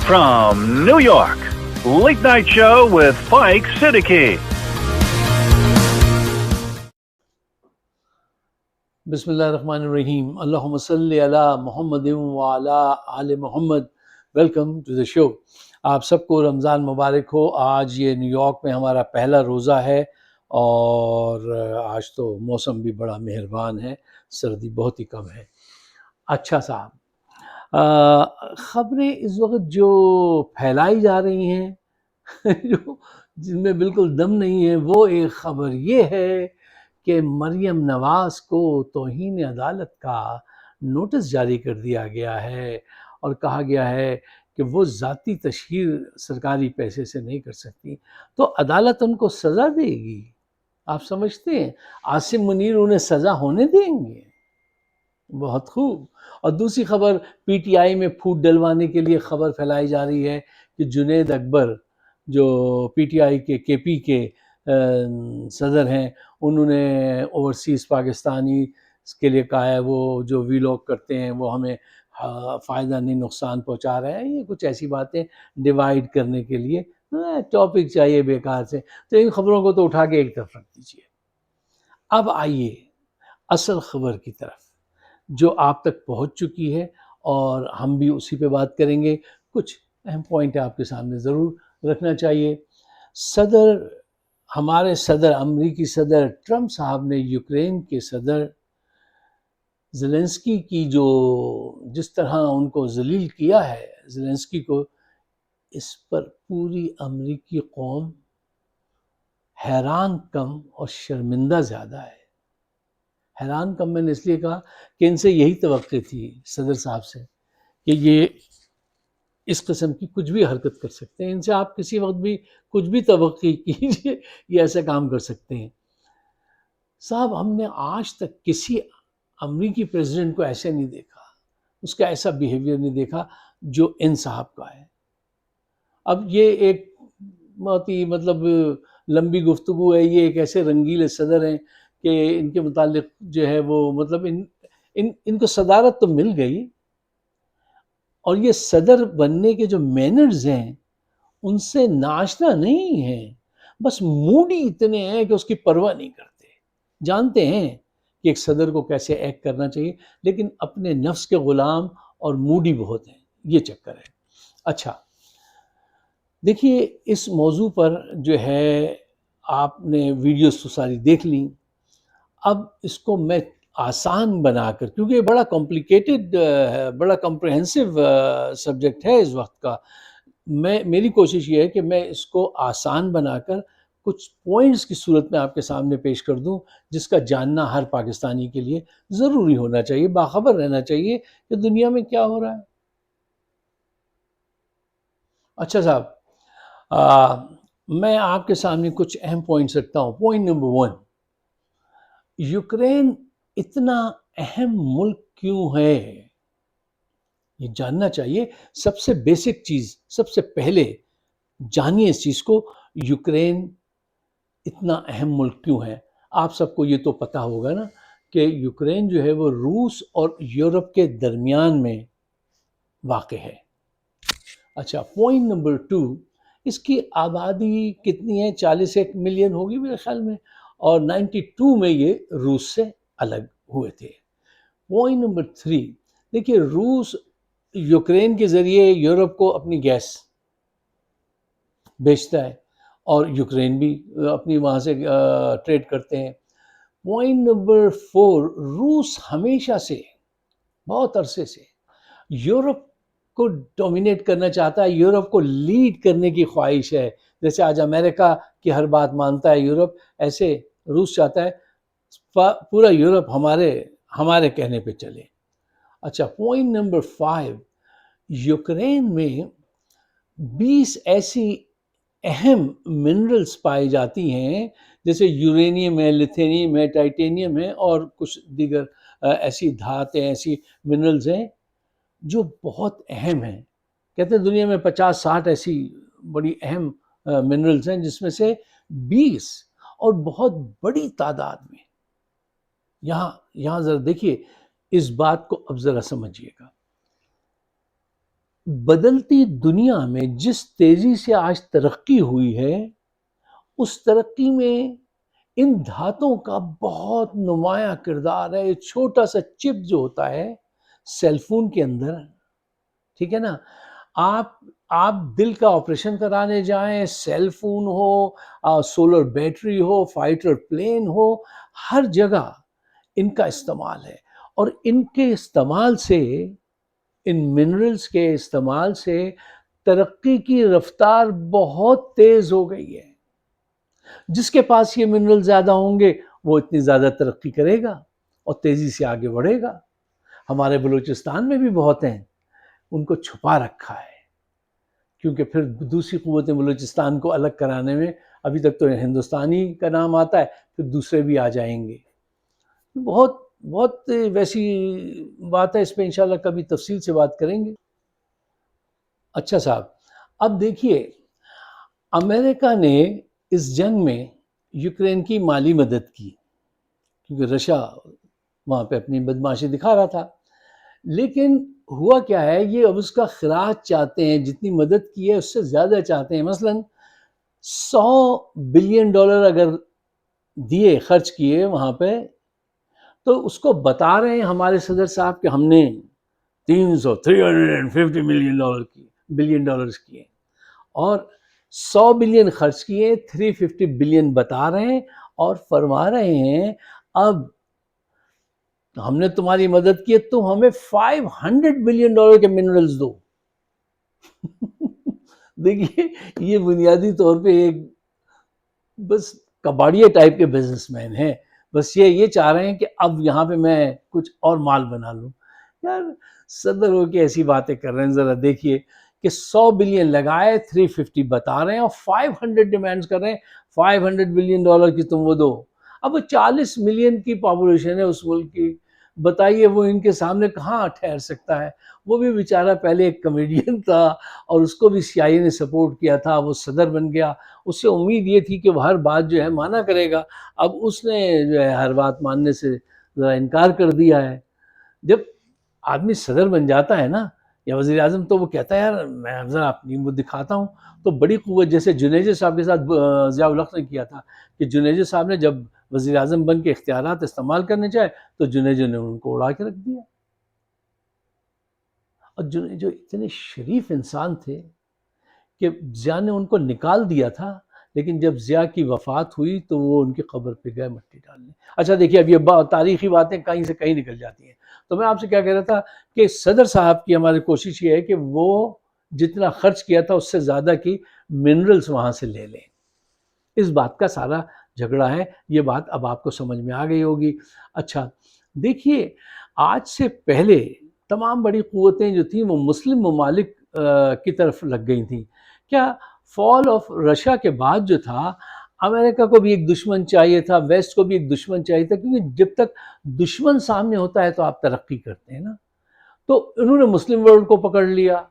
From New York, Late Night Show with Spike Siddiqui. Bismillahirrahmanirrahim. Allahumma salli ala Muhammadin wa ala ali Muhammad. Welcome to the show. آپ سب کو رمضان مبارک ہو. آج یہ new York میں ہمارا پہلا روزہ ہے اور آج تو موسم بھی بڑا مہربان ہے, سردی بہت ہی کم ہے. اچھا صاحب, خبریں اس وقت جو پھیلائی جا رہی ہیں جن میں بالکل دم نہیں ہے, وہ ایک خبر یہ ہے کہ مریم نواز کو توہین عدالت کا نوٹس جاری کر دیا گیا ہے اور کہا گیا ہے کہ وہ ذاتی تشہیر سرکاری پیسے سے نہیں کر سکتی, تو عدالت ان کو سزا دے گی. آپ سمجھتے ہیں عاصم منیر انہیں سزا ہونے دیں گے؟ بہت خوب. اور دوسری خبر, پی ٹی آئی میں پھوٹ ڈلوانے کے لیے خبر پھیلائی جا رہی ہے کہ جنید اکبر جو پی ٹی آئی کے پی کے صدر ہیں, انہوں نے اوورسیز پاکستانی کے لیے کہا ہے وہ جو ویلاگ کرتے ہیں وہ ہمیں فائدہ نہیں نقصان پہنچا رہے ہیں. یہ کچھ ایسی باتیں ڈیوائیڈ کرنے کے لیے ٹاپک چاہیے بیکار سے, تو ان خبروں کو تو اٹھا کے ایک طرف رکھ دیجیے. اب آئیے اصل خبر کی طرف جو آپ تک پہنچ چکی ہے, اور ہم بھی اسی پہ بات کریں گے. کچھ اہم پوائنٹ آپ کے سامنے ضرور رکھنا چاہیے. ہمارے صدر, امریکی صدر ٹرمپ صاحب نے یوکرین کے صدر زیلنسکی کی جس طرح ان کو ذلیل کیا ہے, زیلنسکی کو, اس پر پوری امریکی قوم حیران کم اور شرمندہ زیادہ ہے. حیران کم میں نے اس لیے کہا کہ ان سے یہی توقع تھی صدر صاحب سے کہ یہ اس قسم کی کچھ بھی حرکت کر سکتے ہیں. ان سے آپ کسی وقت بھی کچھ بھی توقع کیجیے, یہ ایسا کام کر سکتے ہیں. صاحب, ہم نے آج تک کسی امریکی پریزیڈنٹ کو ایسے نہیں دیکھا, اس کا ایسا بیہیویئر نہیں دیکھا جو ان صاحب کا ہے. اب یہ ایک بہت ہی لمبی گفتگو ہے. یہ ایک ایسے رنگیلے صدر ہیں کہ ان کے متعلق جو ہے وہ ان کو صدارت تو مل گئی, اور یہ صدر بننے کے جو مینرز ہیں ان سے ناشنا نہیں ہیں, بس موڈی اتنے ہیں کہ اس کی پرواہ نہیں کرتے. جانتے ہیں کہ ایک صدر کو کیسے ایکٹ کرنا چاہیے, لیکن اپنے نفس کے غلام اور موڈی بہت ہیں. یہ چکر ہے. اچھا دیکھیے, اس موضوع پر جو ہے آپ نے ویڈیوز تو ساری دیکھ لیں. اب اس کو میں آسان بنا کر, کیونکہ یہ بڑا کمپلیکیٹڈ ہے, بڑا کمپریہنسو سبجیکٹ ہے اس وقت کا, میری کوشش یہ ہے کہ میں اس کو آسان بنا کر کچھ پوائنٹس کی صورت میں آپ کے سامنے پیش کر دوں, جس کا جاننا ہر پاکستانی کے لیے ضروری ہونا چاہیے, باخبر رہنا چاہیے کہ دنیا میں کیا ہو رہا ہے. اچھا صاحب, میں آپ کے سامنے کچھ اہم پوائنٹس رکھتا ہوں. پوائنٹ نمبر 1, یوکرین اتنا اہم ملک کیوں ہے, یہ جاننا چاہیے. سب سے بیسک چیز, سب سے پہلے جانیے اس چیز کو, یوکرین اتنا اہم ملک کیوں ہے. آپ سب کو یہ تو پتہ ہوگا نا کہ یوکرین جو ہے وہ روس اور یورپ کے درمیان میں واقع ہے. اچھا, پوائنٹ نمبر 2, اس کی آبادی کتنی ہے؟ 41 ملین ہوگی میرے خیال میں, اور 92 میں یہ روس سے الگ ہوئے تھے. پوائنٹ نمبر 3, دیکھیے روس یوکرین کے ذریعے یورپ کو اپنی گیس بیچتا ہے, اور یوکرین بھی اپنی وہاں سے ٹریڈ کرتے ہیں. پوائنٹ نمبر 4, روس ہمیشہ سے, بہت عرصے سے یورپ کو ڈومینیٹ کرنا چاہتا ہے, یورپ کو لیڈ کرنے کی خواہش ہے. جیسے آج امریکہ کی ہر بات مانتا ہے یورپ, ایسے روس چاہتا ہے پورا یورپ ہمارے کہنے پہ چلے. اچھا, پوائنٹ نمبر 5, یوکرین میں 20 ایسی اہم منرلز پائی جاتی ہیں, جیسے یورینیم ہے, لیتھینیم ہے, ٹائٹینیم ہے, اور کچھ دیگر ایسی دھاتیں, ایسی منرلز ہیں جو بہت اہم ہیں. کہتے ہیں دنیا میں 50-60 ایسی بڑی اہم منرلز ہیں, جس میں سے 20 اور بہت بڑی تعداد میں. یہاں ذرا دیکھیے, اس بات کو اب ذرا سمجھیے گا. بدلتی دنیا میں جس تیزی سے آج ترقی ہوئی ہے، اس ترقی میں ان دھاتوں کا بہت نمایاں کردار ہے. چھوٹا سا چپ جو ہوتا ہے سیل فون کے اندر، ٹھیک ہے نا، آپ دل کا آپریشن کرانے جائیں، سیل فون ہو، سولر بیٹری ہو، فائٹر پلین ہو، ہر جگہ ان کا استعمال ہے. اور ان کے استعمال سے، ان منرلز کے استعمال سے ترقی کی رفتار بہت تیز ہو گئی ہے. جس کے پاس یہ منرل زیادہ ہوں گے وہ اتنی زیادہ ترقی کرے گا اور تیزی سے آگے بڑھے گا. ہمارے بلوچستان میں بھی بہت ہیں، ان کو چھپا رکھا ہے، کیونکہ پھر دوسری قوتیں بلوچستان کو الگ کرانے میں، ابھی تک تو ہندوستانی کا نام آتا ہے، پھر دوسرے بھی آ جائیں گے. بہت بہت ویسی بات ہے، اس پہ انشاءاللہ کبھی تفصیل سے بات کریں گے. اچھا صاحب، اب دیکھیے، امریکہ نے اس جنگ میں یوکرین کی مالی مدد کی، کیونکہ رشیا وہاں پہ اپنی بدماشی دکھا رہا تھا. لیکن ہوا کیا ہے، یہ اب اس کا خراج چاہتے ہیں، جتنی مدد کی ہے اس سے زیادہ چاہتے ہیں. مثلا $100 بلین اگر دیے، خرچ کیے وہاں پہ، تو اس کو بتا رہے ہیں ہمارے صدر صاحب کہ ہم نے 350 بلین ڈالرز کیے، اور 100 بلین خرچ کیے، 350 بلین بتا رہے ہیں، اور فرما رہے ہیں اب ہم نے تمہاری مدد کی، تم ہمیں $500 بلین کے منرلز دو. دیکھیے، یہ بنیادی طور پہ ایک بس کباڑیے ٹائپ کے بزنس مین ہیں، بس یہ چاہ رہے ہیں کہ اب یہاں پہ میں کچھ اور مال بنا لوں. یار صدر ہو کے ایسی باتیں کر رہے ہیں، ذرا دیکھیے کہ 100 بلین لگائے، 350 بتا رہے ہیں، اور 500 ڈیمانڈز کر رہے ہیں، $500 بلین کی تم وہ دو. اب وہ 40 ملین کی پاپولیشن ہے اس ملک کی، بتائیے وہ ان کے سامنے کہاں ٹھہر سکتا ہے. وہ بھی بیچارہ پہلے ایک کمیڈین تھا، اور اس کو بھی CIA نے سپورٹ کیا تھا، وہ صدر بن گیا. اس سے امید یہ تھی کہ وہ ہر بات جو ہے مانا کرے گا. اب اس نے جو ہے ہر بات ماننے سے ذرا انکار کر دیا ہے. جب آدمی صدر بن جاتا ہے نا یا وزیر اعظم، تو وہ کہتا ہے یار میں ذرا اپنی وہ دکھاتا ہوں. تو بڑی قوت، جیسے جنیجہ صاحب کے ساتھ ضیاء الحق نے کیا تھا، کہ جنیجہ صاحب نے جب وزیر اعظم بن کے اختیارات استعمال کرنے چاہے تو جنیجہ نے ان کو اڑا کے رکھ دیا. اور جو اتنے شریف انسان تھے کہ ضیاء نے ان کو نکال دیا تھا، لیکن جب ضیاء کی وفات ہوئی تو وہ ان کی قبر پہ گئے مٹی ڈالنے. اچھا دیکھیے، اب یہ تاریخی باتیں کہیں سے کہیں نکل جاتی ہیں. تو میں آپ سے کیا کہہ رہا تھا کہ صدر صاحب کی ہماری کوشش یہ ہے کہ وہ جتنا خرچ کیا تھا اس سے زیادہ کی منرلز وہاں سے لے لیں. اس بات کا سارا جھگڑا ہے. یہ بات اب آپ کو سمجھ میں آ گئی ہوگی. اچھا دیکھیے، آج سے پہلے تمام بڑی قوتیں جو تھیں وہ مسلم ممالک کی طرف لگ گئی تھیں. کیا فال آف رشیا کے بعد جو تھا، امریکہ کو بھی ایک دشمن چاہیے تھا، ویسٹ کو بھی ایک دشمن چاہیے تھا، کیونکہ جب تک دشمن سامنے ہوتا ہے تو آپ ترقی کرتے ہیں نا. تو انہوں نے مسلم ورلڈ کو پکڑ لیا.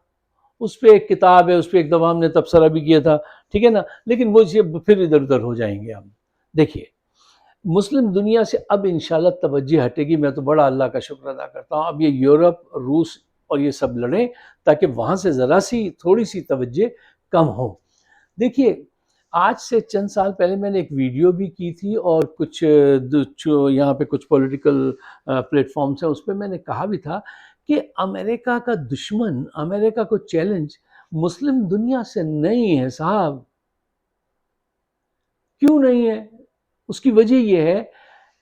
اس پہ ایک کتاب ہے، اس پہ ایک دفعہ ہم نے تبصرہ بھی کیا تھا، ٹھیک ہے نا. لیکن وہ پھر ادھر ادھر ہو جائیں گے. ہم دیکھیے، مسلم دنیا سے اب انشاءاللہ توجہ ہٹے گی. میں تو بڑا اللہ کا شکر ادا کرتا ہوں اب یہ یورپ، روس اور یہ سب لڑیں، تاکہ وہاں سے ذرا سی تھوڑی سی توجہ کم ہو. دیکھیے، آج سے چند سال پہلے میں نے ایک ویڈیو بھی کی تھی، اور کچھ یہاں پہ کچھ پولیٹیکل پلیٹ فارمز ہیں، اس پہ میں نے کہا بھی تھا کہ امریکہ کا دشمن، امریکہ کو چیلنج مسلم دنیا سے نہیں ہے صاحب. کیوں نہیں ہے؟ اس کی وجہ یہ ہے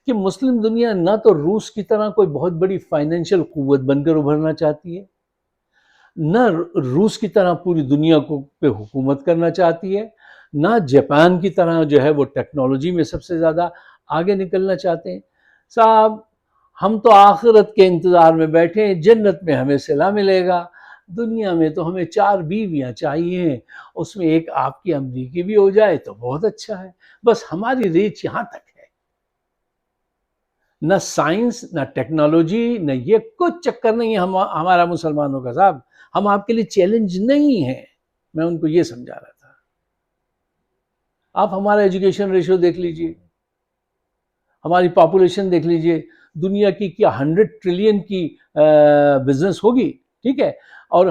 کہ مسلم دنیا نہ تو روس کی طرح کوئی بہت بڑی فائنینشیل قوت بن کر ابھرنا چاہتی ہے، نہ روس کی طرح پوری دنیا کو پہ حکومت کرنا چاہتی ہے، نہ جاپان کی طرح جو ہے وہ ٹیکنالوجی میں سب سے زیادہ آگے نکلنا چاہتے ہیں. صاحب ہم تو آخرت کے انتظار میں بیٹھے ہیں، جنت میں ہمیں صلہ ملے گا. دنیا میں تو ہمیں 4 بیویاں چاہیے، اس میں ایک آپ کی امریکی بھی ہو جائے تو بہت اچھا ہے. بس ہماری ریچ یہاں تک ہے. نہ سائنس، نہ ٹیکنالوجی، نہ یہ کچھ چکر نہیں ہے ہمارا مسلمانوں کا صاحب. ہم آپ کے لیے چیلنج نہیں ہیں. میں ان کو یہ سمجھا رہا تھا. آپ ہمارا ایجوکیشن ریشو دیکھ لیجئے، ہماری پاپولیشن دیکھ لیجئے. دنیا کی کیا 100 ٹریلین کی بزنس ہوگی، ٹھیک ہے، اور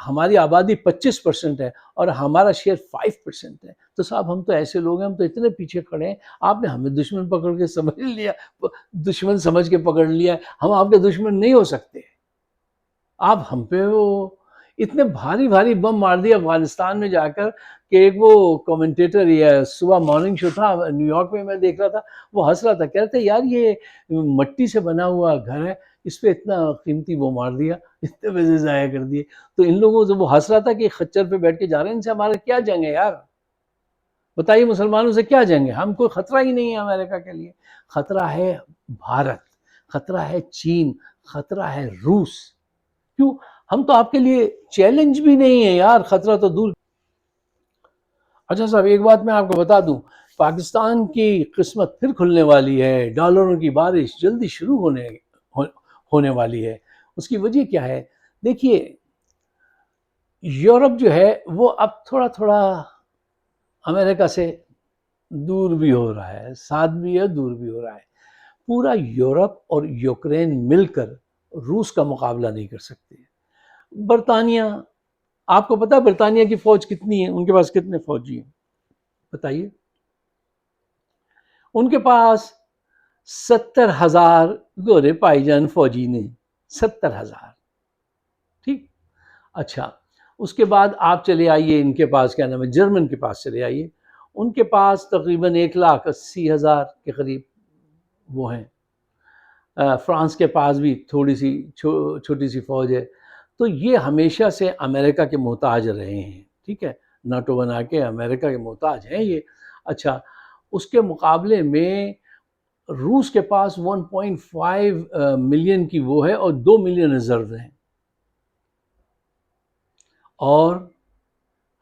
ہماری آبادی 25% ہے اور ہمارا شیئر 5% ہے، تو صاحب ہم تو ایسے لوگ ہیں، ہم تو اتنے پیچھے کھڑے ہیں، آپ نے ہمیں دشمن پکڑ کے سمجھ لیا، دشمن سمجھ کے پکڑ لیا، ہم آپ کے دشمن نہیں ہو سکتے۔ آپ ہم پہ وہ اتنے بھاری بھاری بم مار دیے افغانستان میں جا کر کہ ایک وہ کومنٹیٹر یہ صبح مارننگ شو تھا نیو یارک میں دیکھ رہا تھا، وہ ہنس رہا تھا، کہہ رہے تھے یار یہ مٹی سے بنا ہوا گھر ہے، اس پہ اتنا قیمتی وہ مار دیا، اتنے پیسے ضائع کر دیے۔ تو ان لوگوں سے وہ ہنس رہا تھا کہ خچر پہ بیٹھ کے جا رہے ہیں، ان سے ہمارا کیا جنگ ہے یار؟ بتائیے مسلمانوں سے کیا جنگ ہے؟ ہم کوئی خطرہ ہی نہیں ہے امریکہ کے لیے۔ خطرہ ہے بھارت، خطرہ ہے چین، خطرہ ہے روس۔ کیوں؟ ہم تو آپ کے لیے چیلنج بھی نہیں ہے یار، خطرہ تو دور۔ اچھا صاحب ایک بات میں آپ کو بتا دوں، پاکستان کی قسمت پھر کھلنے والی ہے، ڈالروں کی بارش جلدی شروع ہونے والی ہے۔ اس کی وجہ کیا ہے؟ دیکھیے یورپ جو ہے وہ اب تھوڑا تھوڑا امریکہ سے دور بھی ہو رہا ہے، ساتھ بھی ہے دور بھی ہو رہا ہے۔ پورا یورپ اور یوکرین مل کر روس کا مقابلہ نہیں کر سکتے۔ برطانیہ، آپ کو پتا برطانیہ کی فوج کتنی ہے؟ ان کے پاس کتنے فوجی ہیں بتائیے؟ ان کے پاس 70,000 گورے پائی جان فوجی نے، 70,000۔ ٹھیک، اچھا اس کے بعد آپ چلے آئیے ان کے پاس، کیا نام ہے، جرمن کے پاس چلے آئیے، ان کے پاس تقریباً 1,80,000 کے قریب وہ ہیں۔ فرانس کے پاس بھی تھوڑی سی چھوٹی سی فوج ہے۔ تو یہ ہمیشہ سے امریکہ کے محتاج رہے ہیں، ٹھیک ہے، ناٹو بنا کے امریکہ کے محتاج ہیں یہ۔ اچھا اس کے مقابلے میں روس کے پاس 1.5 ملین کی وہ ہے اور 2 ملین ریزرو ہیں، اور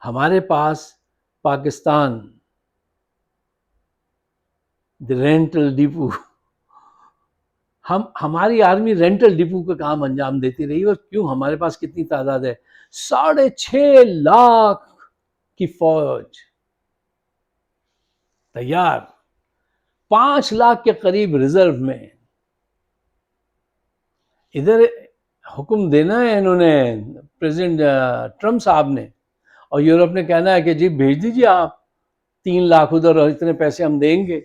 ہمارے پاس پاکستان رینٹل ڈپو، ہماری آرمی رینٹل ڈپو کا کام انجام دیتی رہی، اور کیوں؟ ہمارے پاس کتنی تعداد ہے؟ 6.5 لاکھ کی فوج تیار، 5 لاکھ کے قریب ریزرو میں۔ ادھر حکم دینا ہے انہوں نے، پریزیڈنٹ ٹرمپ صاحب نے، اور یورپ نے کہنا ہے کہ جی بھیج دیجیے آپ 3 لاکھ ادھر اور اتنے پیسے ہم دیں گے،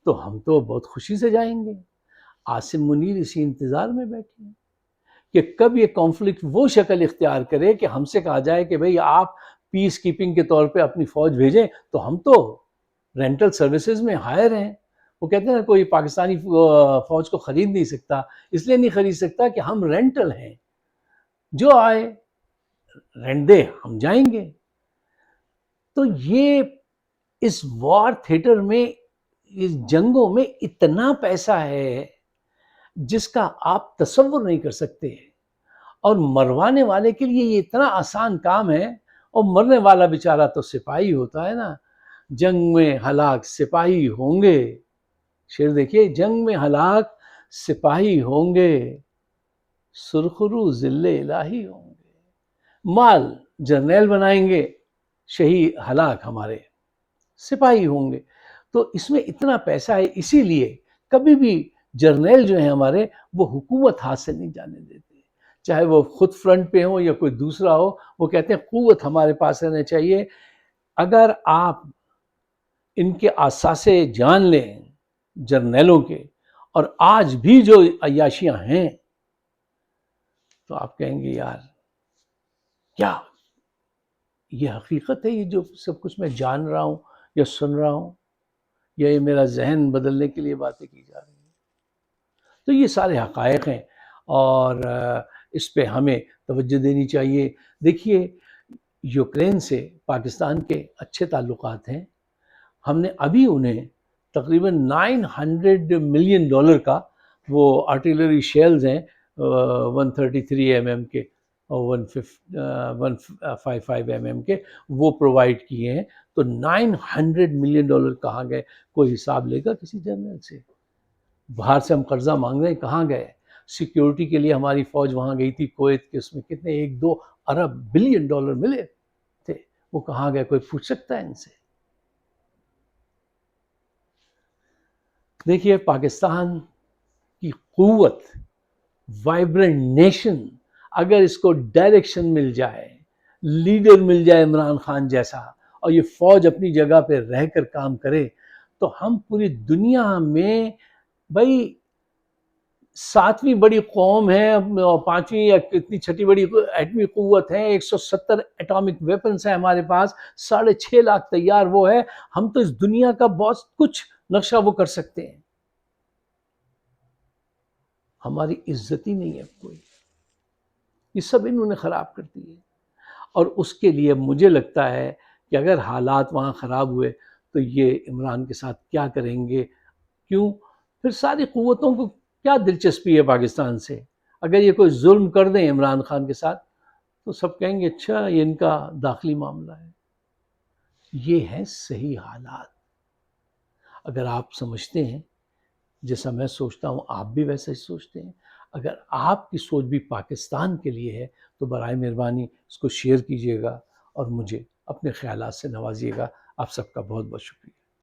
تو ہم تو بہت خوشی سے جائیں گے۔ عاصم منیر اسی انتظار میں بیٹھے ہیں کہ کب یہ کانفلکٹ وہ شکل اختیار کرے کہ ہم سے کہا جائے کہ بھئی آپ پیس کیپنگ کے طور پہ اپنی فوج بھیجیں، تو ہم تو رینٹل سروسز میں ہائر ہیں۔ وہ کہتے ہیں کوئی پاکستانی فوج کو خرید نہیں سکتا، اس لیے نہیں خرید سکتا کہ ہم رینٹل ہیں، جو آئے رینٹ دے ہم جائیں گے۔ تو یہ اس وار تھیٹر میں، اس جنگوں میں اتنا پیسہ ہے جس کا آپ تصور نہیں کر سکتے، اور مروانے والے کے لیے یہ اتنا آسان کام ہے، اور مرنے والا بیچارہ تو سپاہی ہوتا ہے نا۔ جنگ میں ہلاک سپاہی ہوں گے، شعر دیکھیے، جنگ میں ہلاک سپاہی ہوں گے، سرخرو ذل الہی ہوں گے، مال جرنیل بنائیں گے، شہید ہلاک ہمارے سپاہی ہوں گے۔ تو اس میں اتنا پیسہ ہے، اسی لیے کبھی بھی جرنیل جو ہیں ہمارے، وہ حکومت ہاتھ سے نہیں جانے دیتے، چاہے وہ خود فرنٹ پہ ہو یا کوئی دوسرا ہو، وہ کہتے ہیں قوت ہمارے پاس رہنا چاہیے۔ اگر آپ ان کے اثاثے جان لیں جرنیلوں کے، اور آج بھی جو عیاشیاں ہیں، تو آپ کہیں گے یار کیا یہ حقیقت ہے؟ یہ جو سب کچھ میں جان رہا ہوں یا سن رہا ہوں، یا یہ میرا ذہن بدلنے کے لیے باتیں کی جا رہی ہیں؟ تو یہ سارے حقائق ہیں، اور اس پہ ہمیں توجہ دینی چاہیے۔ دیکھیے یوکرین سے پاکستان کے اچھے تعلقات ہیں، ہم نے ابھی انہیں تقریباً $900 ملین کا وہ آرٹیلری شیلز ہیں 133 mm کے اور 155 mm کے، وہ پرووائڈ کیے ہیں۔ تو $900 ملین کہاں گئے؟ کوئی حساب لے گا کسی جرنل سے؟ باہر سے ہم قرضہ مانگ رہے ہیں، کہاں گئے؟ سیکیورٹی کے لیے ہماری فوج وہاں گئی تھی کویت کے، اس میں کتنے 1-2 ارب بلین ڈالر ملے تھے، وہ کہاں گئے؟ کوئی پوچھ سکتا ہے ان سے؟ دیکھیے پاکستان کی قوت، وائبرنٹ نیشن، اگر اس کو ڈائریکشن مل جائے، لیڈر مل جائے عمران خان جیسا، اور یہ فوج اپنی جگہ پہ رہ کر کام کرے، تو ہم پوری دنیا میں بھائی 7ویں بڑی قوم ہے، اور 5ویں یا کتنی چھٹی بڑی ایٹمی قوت ہے، 170 ایٹامک ویپنز ہیں ہمارے پاس، 6.5 لاکھ تیار وہ ہے، ہم تو اس دنیا کا بہت کچھ نقشہ وہ کر سکتے ہیں. ہماری عزت ہی نہیں ہے کوئی، یہ سب انہوں نے خراب کر دی ہے. اور اس کے لیے مجھے لگتا ہے کہ اگر حالات وہاں خراب ہوئے تو یہ عمران کے ساتھ کیا کریں گے. کیوں؟ پھر ساری قوتوں کو کیا دلچسپی ہے پاکستان سے؟ اگر یہ کوئی ظلم کر دیں عمران خان کے ساتھ تو سب کہیں گے اچھا یہ ان کا داخلی معاملہ ہے. یہ ہے صحیح حالات. اگر آپ سمجھتے ہیں جیسا میں سوچتا ہوں، آپ بھی ویسا ہی سوچتے ہیں، اگر آپ کی سوچ بھی پاکستان کے لیے ہے تو برائے مہربانی اس کو شیئر کیجیے گا اور مجھے اپنے خیالات سے نوازیے گا. آپ سب کا بہت بہت شکریہ.